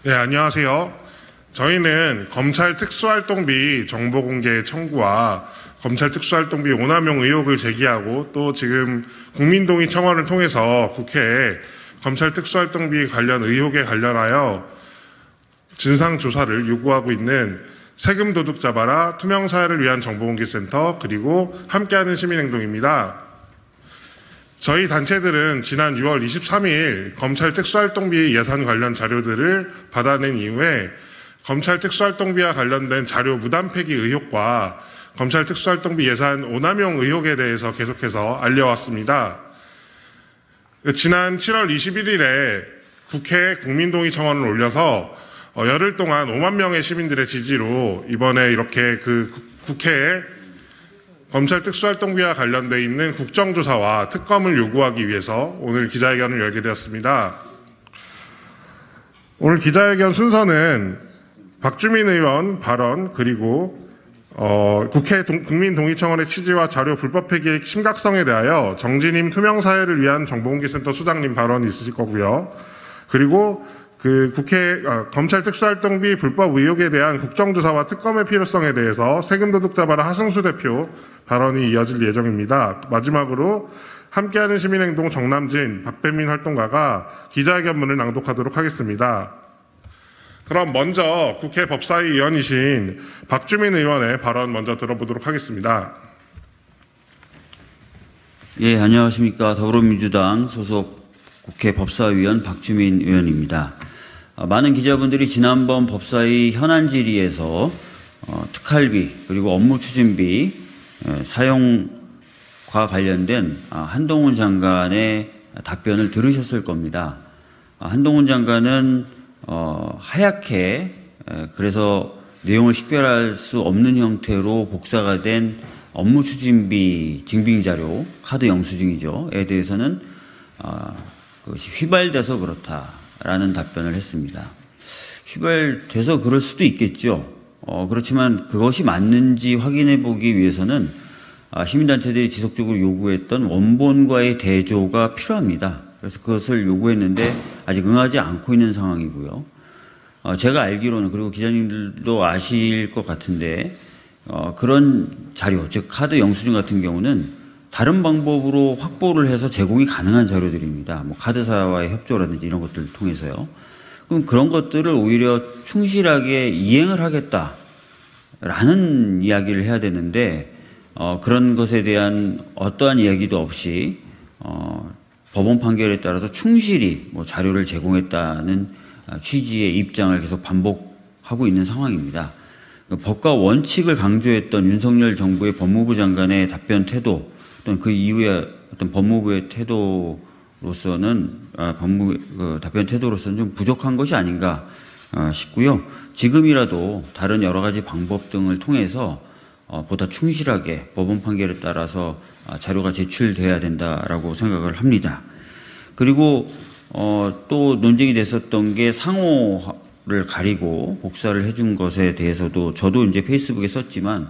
네, 안녕하세요. 저희는 검찰 특수활동비 정보공개 청구와 검찰 특수활동비 오남용 의혹을 제기하고 또 지금 국민동의 청원을 통해서 국회에 검찰 특수활동비 관련 의혹에 관련하여 진상조사를 요구하고 있는 세금 도둑 잡아라 투명사회를 위한 정보공개센터 그리고 함께하는 시민행동입니다. 저희 단체들은 지난 6월 23일 검찰 특수활동비 예산 관련 자료들을 받아낸 이후에 검찰 특수활동비와 관련된 자료 무단 폐기 의혹과 검찰 특수활동비 예산 오남용 의혹에 대해서 계속해서 알려왔습니다. 지난 7월 21일에 국회 국민동의 청원을 올려서 열흘 동안 5만 명의 시민들의 지지로 이번에 이렇게 국회에 검찰 특수활동비와 관련돼 있는 국정조사와 특검을 요구하기 위해서 오늘 기자회견을 열게 되었습니다. 오늘 기자회견 순서는 박주민 의원 발언 그리고 국회 국민동의청원의 취지와 자료 불법 폐기의 심각성에 대하여 정진임 투명사회를 위한 정보공개센터 소장님 발언이 있으실 거고요. 그리고 검찰 특수활동비 불법 의혹에 대한 국정조사와 특검의 필요성에 대해서 세금도둑 잡아라 하승수 대표 발언이 이어질 예정입니다. 마지막으로 함께하는 시민행동 정남진, 박배민 활동가가 기자회견문을 낭독하도록 하겠습니다. 그럼 먼저 국회 법사위 위원이신 박주민 의원의 발언 먼저 들어보도록 하겠습니다. 예, 안녕하십니까. 더불어민주당 소속 국회 법사위원 박주민 의원입니다. 많은 기자분들이 지난번 법사위 현안 질의에서 특할비 그리고 업무 추진비 사용과 관련된 한동훈 장관의 답변을 들으셨을 겁니다. 한동훈 장관은 하얗게 그래서 내용을 식별할 수 없는 형태로 복사가 된 업무 추진비 증빙자료, 카드 영수증이죠에 대해서는 그것이 휘발돼서 그렇다라는 답변을 했습니다. 휘발돼서 그럴 수도 있겠죠. 그렇지만 그것이 맞는지 확인해 보기 위해서는 시민단체들이 지속적으로 요구했던 원본과의 대조가 필요합니다. 그래서 그것을 요구했는데 아직 응하지 않고 있는 상황이고요. 제가 알기로는 그리고 기자님들도 아실 것 같은데 그런 자료, 즉 카드 영수증 같은 경우는 다른 방법으로 확보를 해서 제공이 가능한 자료들입니다. 뭐 카드사와의 협조라든지 이런 것들을 통해서요. 그럼 그런 것들을 오히려 충실하게 이행을 하겠다라는 이야기를 해야 되는데 그런 것에 대한 어떠한 이야기도 없이 법원 판결에 따라서 충실히 자료를 제공했다는 취지의 입장을 계속 반복하고 있는 상황입니다. 법과 원칙을 강조했던 윤석열 정부의 법무부 장관의 답변 태도 또는 그 이후에 어떤 법무부의 태도로서는 답변 태도로서는 좀 부족한 것이 아닌가 싶고요. 지금이라도 다른 여러 가지 방법 등을 통해서 보다 충실하게 법원 판결에 따라서 자료가 제출돼야 된다라고 생각을 합니다. 그리고 또 논쟁이 됐었던 게 상호를 가리고 복사를 해준 것에 대해서도 저도 이제 페이스북에 썼지만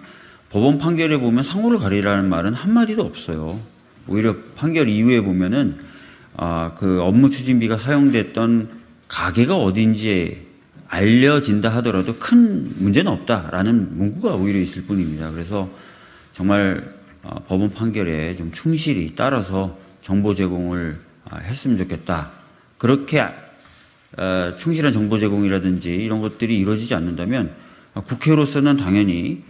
법원 판결에 보면 상호를 가리라는 말은 한마디도 없어요. 오히려 판결 이후에 보면은 그 업무 추진비가 사용됐던 가게가 어딘지 알려진다 하더라도 큰 문제는 없다라는 문구가 오히려 있을 뿐입니다. 그래서 정말 법원 판결에 좀 충실히 따라서 정보 제공을 했으면 좋겠다. 그렇게 충실한 정보 제공이라든지 이런 것들이 이루어지지 않는다면 국회로서는 당연히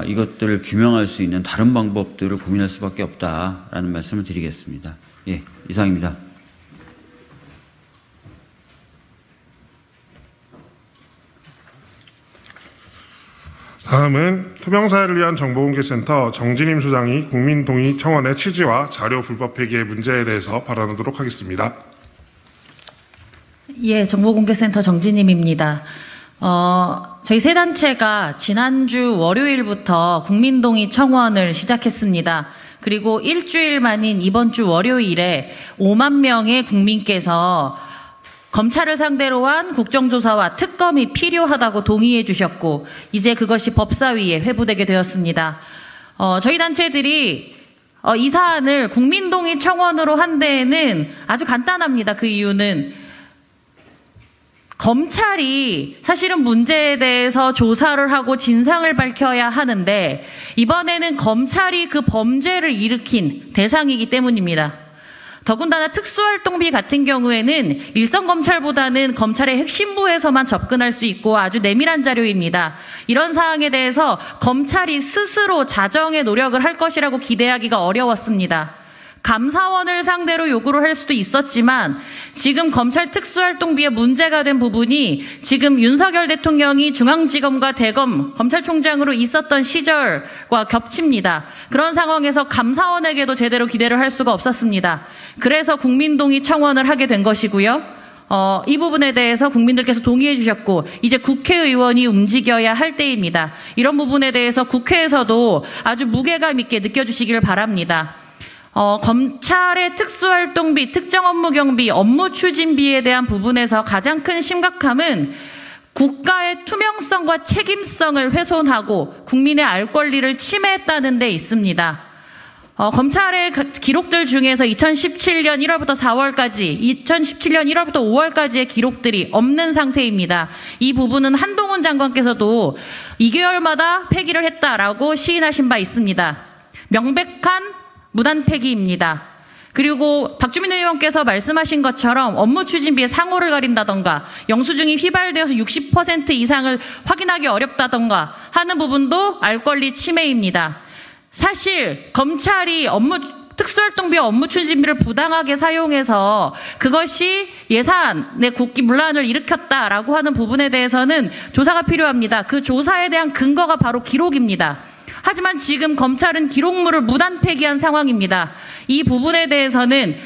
이것들을 규명할 수 있는 다른 방법들을 고민할 수밖에 없다라는 말씀을 드리겠습니다. 예, 이상입니다. 다음은 투명사회를 위한 정보공개센터 정진임 소장이 국민동의 청원의 취지와 자료 불법 폐기의 문제에 대해서 발언하도록 하겠습니다. 예, 정보공개센터 정진임입니다. 저희 세 단체가 지난주 월요일부터 국민동의 청원을 시작했습니다. 그리고 일주일 만인 이번 주 월요일에 5만 명의 국민께서 검찰을 상대로 한 국정조사와 특검이 필요하다고 동의해 주셨고 이제 그것이 법사위에 회부되게 되었습니다. 저희 단체들이 이 사안을 국민동의 청원으로 한 데에는 아주 간단합니다. 그 이유는 검찰이 사실은 문제에 대해서 조사를 하고 진상을 밝혀야 하는데 이번에는 검찰이 그 범죄를 일으킨 대상이기 때문입니다. 더군다나 특수활동비 같은 경우에는 일선 검찰보다는 검찰의 핵심부에서만 접근할 수 있고 아주 내밀한 자료입니다. 이런 사항에 대해서 검찰이 스스로 자정의 노력을 할 것이라고 기대하기가 어려웠습니다. 감사원을 상대로 요구를 할 수도 있었지만 지금 검찰 특수활동비에 문제가 된 부분이 지금 윤석열 대통령이 중앙지검과 대검 검찰총장으로 있었던 시절과 겹칩니다. 그런 상황에서 감사원에게도 제대로 기대를 할 수가 없었습니다. 그래서 국민동의 청원을 하게 된 것이고요. 이 부분에 대해서 국민들께서 동의해 주셨고 이제 국회의원이 움직여야 할 때입니다. 이런 부분에 대해서 국회에서도 아주 무게감 있게 느껴주시길 바랍니다. 검찰의 특수활동비, 특정업무경비, 업무추진비에 대한 부분에서 가장 큰 심각함은 국가의 투명성과 책임성을 훼손하고 국민의 알 권리를 침해했다는 데 있습니다. 검찰의 기록들 중에서 2017년 1월부터 4월까지, 2017년 1월부터 5월까지의 기록들이 없는 상태입니다. 이 부분은 한동훈 장관께서도 2개월마다 폐기를 했다라고 시인하신 바 있습니다. 명백한 무단 폐기입니다. 그리고 박주민 의원께서 말씀하신 것처럼 업무 추진비에 상호를 가린다던가 영수증이 휘발되어서 60% 이상을 확인하기 어렵다던가 하는 부분도 알 권리 침해입니다. 사실 검찰이 특수활동비 업무 추진비를 부당하게 사용해서 그것이 예산의 국기문란을 일으켰다라고 하는 부분에 대해서는 조사가 필요합니다. 그 조사에 대한 근거가 바로 기록입니다. 하지만 지금 검찰은 기록물을 무단 폐기한 상황입니다. 이 부분에 대해서는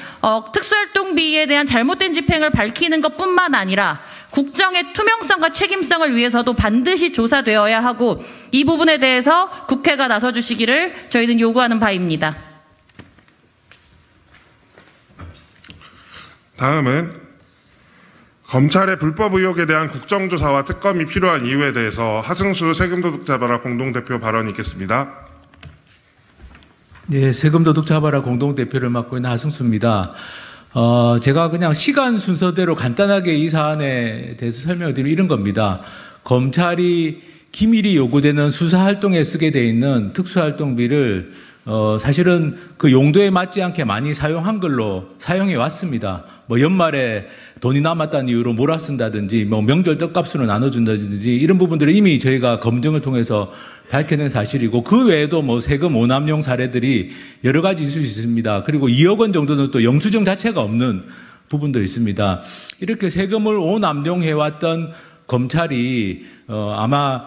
특수활동비에 대한 잘못된 집행을 밝히는 것뿐만 아니라 국정의 투명성과 책임성을 위해서도 반드시 조사되어야 하고 이 부분에 대해서 국회가 나서주시기를 저희는 요구하는 바입니다. 다음은 검찰의 불법 의혹에 대한 국정조사와 특검이 필요한 이유에 대해서 하승수 세금도둑 잡아라 공동대표 발언이 있겠습니다. 네, 세금도둑 잡아라 공동대표를 맡고 있는 하승수입니다. 제가 그냥 시간 순서대로 간단하게 이 사안에 대해서 설명을 드리면 이런 겁니다. 검찰이 기밀이 요구되는 수사활동에 쓰게 돼 있는 특수활동비를 사실은 그 용도에 맞지 않게 많이 사용한 걸로 사용해 왔습니다. 연말에 돈이 남았다는 이유로 몰아쓴다든지, 명절 떡값으로 나눠준다든지, 이런 부분들을 이미 저희가 검증을 통해서 밝혀낸 사실이고, 그 외에도 세금 오남용 사례들이 여러 가지 있을 수 있습니다. 그리고 2억 원 정도는 또 영수증 자체가 없는 부분도 있습니다. 이렇게 세금을 오남용해왔던 검찰이 아마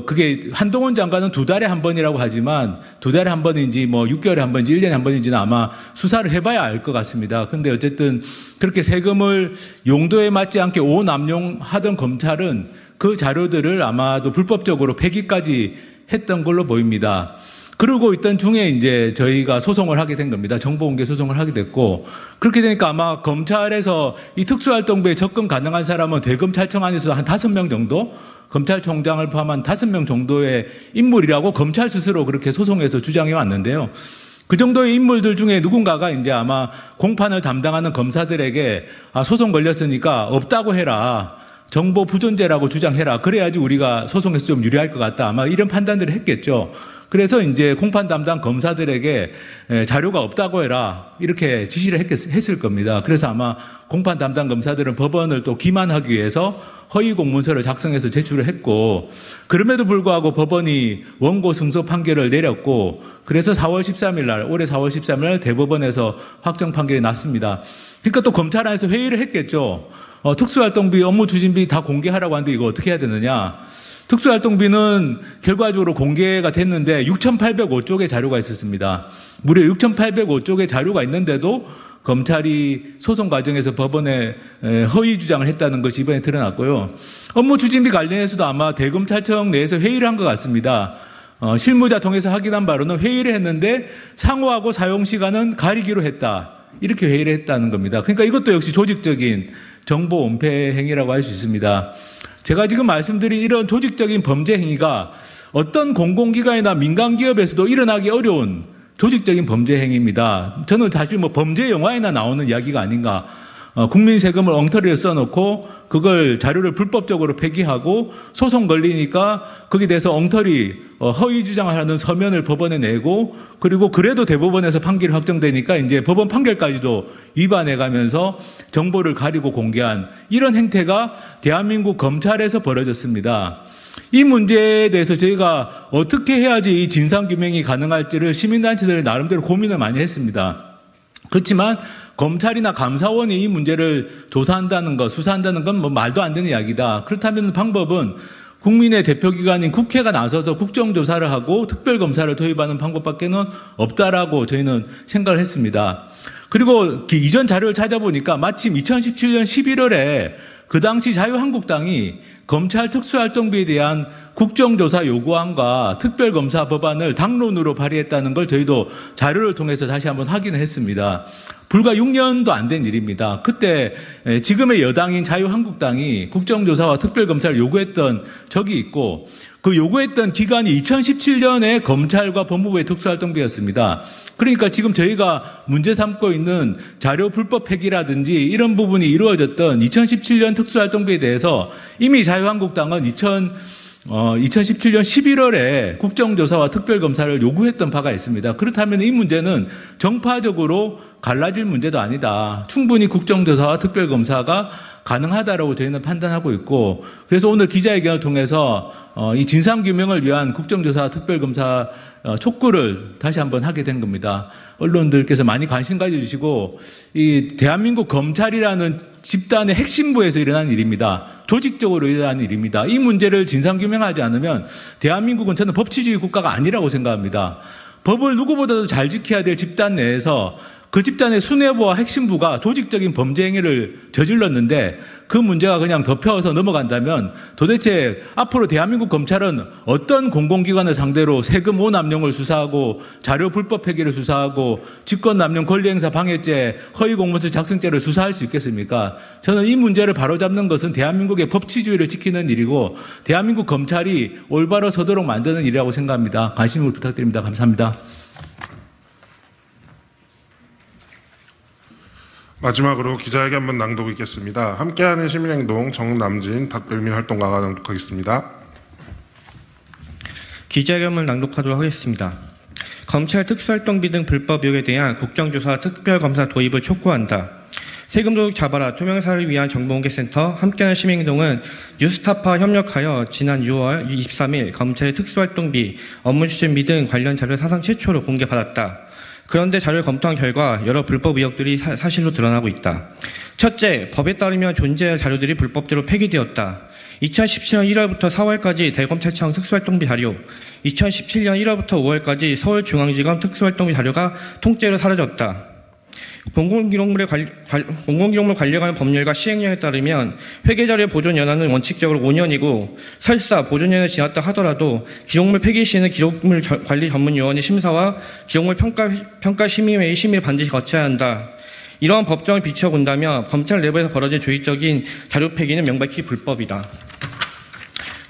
그게 한동훈 장관은 2달에 한 번이라고 하지만 2달에 한 번인지 6개월에 한 번인지 1년에 한 번인지는 아마 수사를 해봐야 알 것 같습니다. 근데 어쨌든 그렇게 세금을 용도에 맞지 않게 오남용하던 검찰은 그 자료들을 아마도 불법적으로 폐기까지 했던 걸로 보입니다. 그러고 있던 중에 이제 저희가 소송을 하게 된 겁니다. 정보공개 소송을 하게 됐고, 그렇게 되니까 아마 검찰에서 이 특수활동비에 접근 가능한 사람은 대검찰청 안에서도 한 5명 정도, 검찰총장을 포함한 5명 정도의 인물이라고 검찰 스스로 그렇게 소송해서 주장해 왔는데요. 그 정도의 인물들 중에 누군가가 이제 아마 공판을 담당하는 검사들에게 소송 걸렸으니까 없다고 해라, 정보 부존재라고 주장해라, 그래야지 우리가 소송에서 좀 유리할 것 같다, 아마 이런 판단들을 했겠죠. 그래서 이제 공판 담당 검사들에게 자료가 없다고 해라, 이렇게 지시를 했을 겁니다. 그래서 아마 공판 담당 검사들은 법원을 또 기만하기 위해서 허위 공문서를 작성해서 제출을 했고, 그럼에도 불구하고 법원이 원고 승소 판결을 내렸고, 그래서 4월 13일 날, 올해 4월 13일 날 대법원에서 확정 판결이 났습니다. 그러니까 또 검찰 안에서 회의를 했겠죠. 특수활동비, 업무추진비 다 공개하라고 하는데 이거 어떻게 해야 되느냐. 특수활동비는 결과적으로 공개가 됐는데 6,805쪽의 자료가 있었습니다. 무려 6,805쪽의 자료가 있는데도 검찰이 소송 과정에서 법원에 허위 주장을 했다는 것이 이번에 드러났고요. 업무추진비 관련해서도 아마 대검찰청 내에서 회의를 한 것 같습니다. 실무자 통해서 확인한 바로는 회의를 했는데 상호하고 사용 시간은 가리기로 했다, 이렇게 회의를 했다는 겁니다. 그러니까 이것도 역시 조직적인 정보 은폐 행위라고 할 수 있습니다. 제가 지금 말씀드린 이런 조직적인 범죄 행위가 어떤 공공기관이나 민간기업에서도 일어나기 어려운 조직적인 범죄 행위입니다. 저는 사실 범죄 영화에나 나오는 이야기가 아닌가. 국민 세금을 엉터리에 써놓고 그걸 자료를 불법적으로 폐기하고 소송 걸리니까 거기에 대해서 엉터리 허위 주장을 하는 서면을 법원에 내고 그리고 그래도 대법원에서 판결이 확정되니까 이제 법원 판결까지도 위반해 가면서 정보를 가리고 공개한 이런 행태가 대한민국 검찰에서 벌어졌습니다. 이 문제에 대해서 저희가 어떻게 해야지 이 진상규명이 가능할지를 시민단체들이 나름대로 고민을 많이 했습니다. 그렇지만 검찰이나 감사원이 이 문제를 조사한다는 것, 수사한다는 건 뭐 말도 안 되는 이야기다. 그렇다면 방법은 국민의 대표기관인 국회가 나서서 국정조사를 하고 특별검사를 도입하는 방법밖에는 없다라고 저희는 생각을 했습니다. 그리고 이전 자료를 찾아보니까 마침 2017년 11월에 그 당시 자유한국당이 검찰 특수활동비에 대한 국정조사 요구안과 특별검사 법안을 당론으로 발의했다는 걸 저희도 자료를 통해서 다시 한번 확인을 했습니다. 불과 6년도 안 된 일입니다. 그때 지금의 여당인 자유한국당이 국정조사와 특별검사를 요구했던 적이 있고 그 요구했던 기간이 2017년에 검찰과 법무부의 특수활동비였습니다. 그러니까 지금 저희가 문제 삼고 있는 자료 불법 폐기라든지 이런 부분이 이루어졌던 2017년 특수활동비에 대해서 이미 자유한국당은 2017년 11월에 국정조사와 특별검사를 요구했던 바가 있습니다. 그렇다면 이 문제는 정파적으로 갈라질 문제도 아니다. 충분히 국정조사와 특별검사가 가능하다라고 저희는 판단하고 있고 그래서 오늘 기자회견을 통해서 이 진상규명을 위한 국정조사와 특별검사 촉구를 다시 한번 하게 된 겁니다. 언론들께서 많이 관심 가져주시고 이 대한민국 검찰이라는 집단의 핵심부에서 일어난 일입니다. 조직적으로 일어난 일입니다. 이 문제를 진상규명하지 않으면 대한민국은 저는 법치주의 국가가 아니라고 생각합니다. 법을 누구보다도 잘 지켜야 될 집단 내에서 그 집단의 수뇌부와 핵심부가 조직적인 범죄 행위를 저질렀는데 그 문제가 그냥 덮여서 넘어간다면 도대체 앞으로 대한민국 검찰은 어떤 공공기관을 상대로 세금 오남용을 수사하고 자료 불법 폐기를 수사하고 직권남용 권리행사 방해죄 허위공문서 작성죄를 수사할 수 있겠습니까? 저는 이 문제를 바로잡는 것은 대한민국의 법치주의를 지키는 일이고 대한민국 검찰이 올바로 서도록 만드는 일이라고 생각합니다. 관심을 부탁드립니다. 감사합니다. 마지막으로 기자회견문 낭독 있겠습니다. 함께하는 시민행동 정남진, 박별민 활동가가 낭독하겠습니다. 기자회견문 낭독하도록 하겠습니다. 검찰 특수활동비 등 불법 의혹에 대한 국정조사 특별검사 도입을 촉구한다. 세금도둑 잡아라 투명사를 위한 정보공개센터 함께하는 시민행동은 뉴스타파와 협력하여 지난 6월 23일 검찰의 특수활동비, 업무추진비 등 관련 자료를 사상 최초로 공개받았다. 그런데 자료를 검토한 결과 여러 불법 의혹들이 사실로 드러나고 있다. 첫째, 법에 따르면 존재할 자료들이 불법적으로 폐기되었다. 2017년 1월부터 4월까지 대검찰청 특수활동비 자료, 2017년 1월부터 5월까지 서울중앙지검 특수활동비 자료가 통째로 사라졌다. 공공기록물 관리에 관한 법률과 시행령에 따르면 회계자료 보존 연한은 원칙적으로 5년이고 설사 보존연을 지났다 하더라도 기록물 폐기 시에는 기록물 관리 전문요원의 심사와 기록물 평가 심의회의 심의를 반드시 거쳐야 한다. 이러한 법정을 비춰본다면 검찰 내부에서 벌어진 조직적인 자료 폐기는 명백히 불법이다.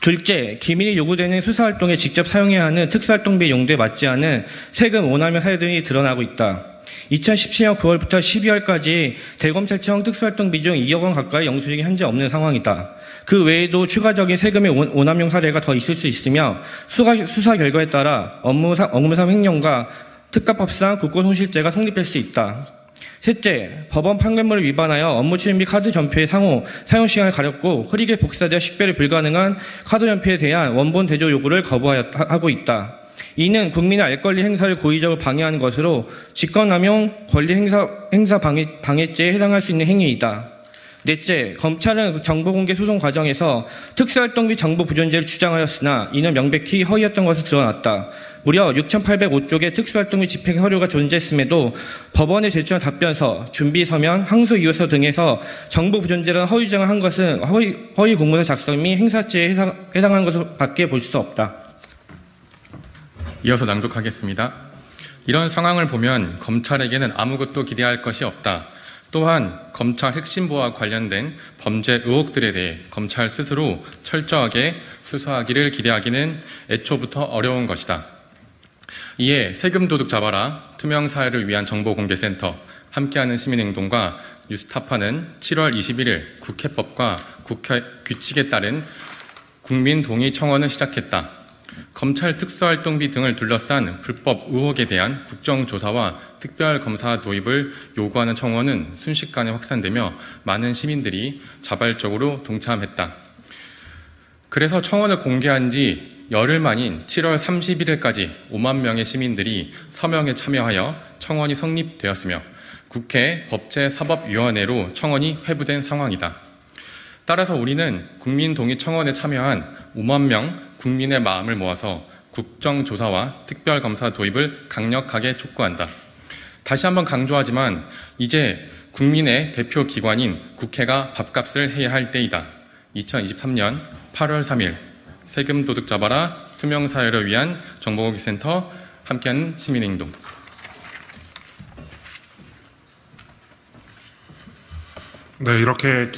둘째, 기밀이 요구되는 수사활동에 직접 사용해야 하는 특수활동비 용도에 맞지 않은 세금 오남용 사례들이 드러나고 있다. 2017년 9월부터 12월까지 대검찰청 특수활동비 중 2억 원 가까이 영수증이 현재 없는 상황이다. 그 외에도 추가적인 세금의 오남용 사례가 더 있을 수 있으며 수사 결과에 따라 업무상 횡령과 특가법상 국고손실죄가 성립될 수 있다. 셋째, 법원 판결문을 위반하여 업무추진비 카드 전표의 사용시간을 가렸고 흐리게 복사되어 식별이 불가능한 카드 전표에 대한 원본 대조 요구를 거부하고 있다. 이는 국민의 알 권리 행사를 고의적으로 방해하는 것으로 직권남용 권리 행사 방해죄에 해당할 수 있는 행위이다. 넷째, 검찰은 정보공개 소송 과정에서 특수활동비 정보 부존재를 주장하였으나 이는 명백히 허위였던 것으로 드러났다. 무려 6,805쪽의 특수활동비 집행 서류가 존재했음에도 법원에 제출한 답변서, 준비서면, 항소이유서 등에서 정보 부존재라는 허위 주장을 한 것은 허위 공문서 작성 및 행사죄에 해당하는 것으로 밖에 볼 수 없다. 이어서 낭독하겠습니다. 이런 상황을 보면 검찰에게는 아무것도 기대할 것이 없다. 또한 검찰 핵심부와 관련된 범죄 의혹들에 대해 검찰 스스로 철저하게 수사하기를 기대하기는 애초부터 어려운 것이다. 이에 세금 도둑 잡아라, 투명사회를 위한 정보공개센터, 함께하는 시민행동과 뉴스타파는 7월 21일 국회법과 국회 규칙에 따른 국민 동의 청원을 시작했다. 검찰 특수활동비 등을 둘러싼 불법 의혹에 대한 국정조사와 특별검사 도입을 요구하는 청원은 순식간에 확산되며 많은 시민들이 자발적으로 동참했다. 그래서 청원을 공개한 지 열흘 만인 7월 31일까지 5만 명의 시민들이 서명에 참여하여 청원이 성립되었으며 국회 법제사법위원회로 청원이 회부된 상황이다. 따라서 우리는 국민동의 청원에 참여한 5만 명 국민의 마음을 모아서 국정조사와 특별검사 도입을 강력하게 촉구한다. 다시 한번 강조하지만 이제 국민의 대표 기관인 국회가 밥값을 해야 할 때이다. 2023년 8월 3일 세금 도둑 잡아라 투명사회를 위한 정보공개센터 함께하는 시민행동. 네, 이렇게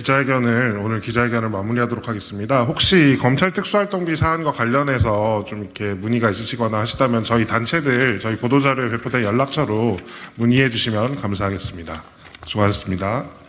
오늘 기자회견을 마무리하도록 하겠습니다. 혹시 검찰 특수활동비 사안과 관련해서 좀 이렇게 문의가 있으시거나 하시다면 저희 단체들, 저희 보도자료에 배포된 연락처로 문의해 주시면 감사하겠습니다. 수고하셨습니다.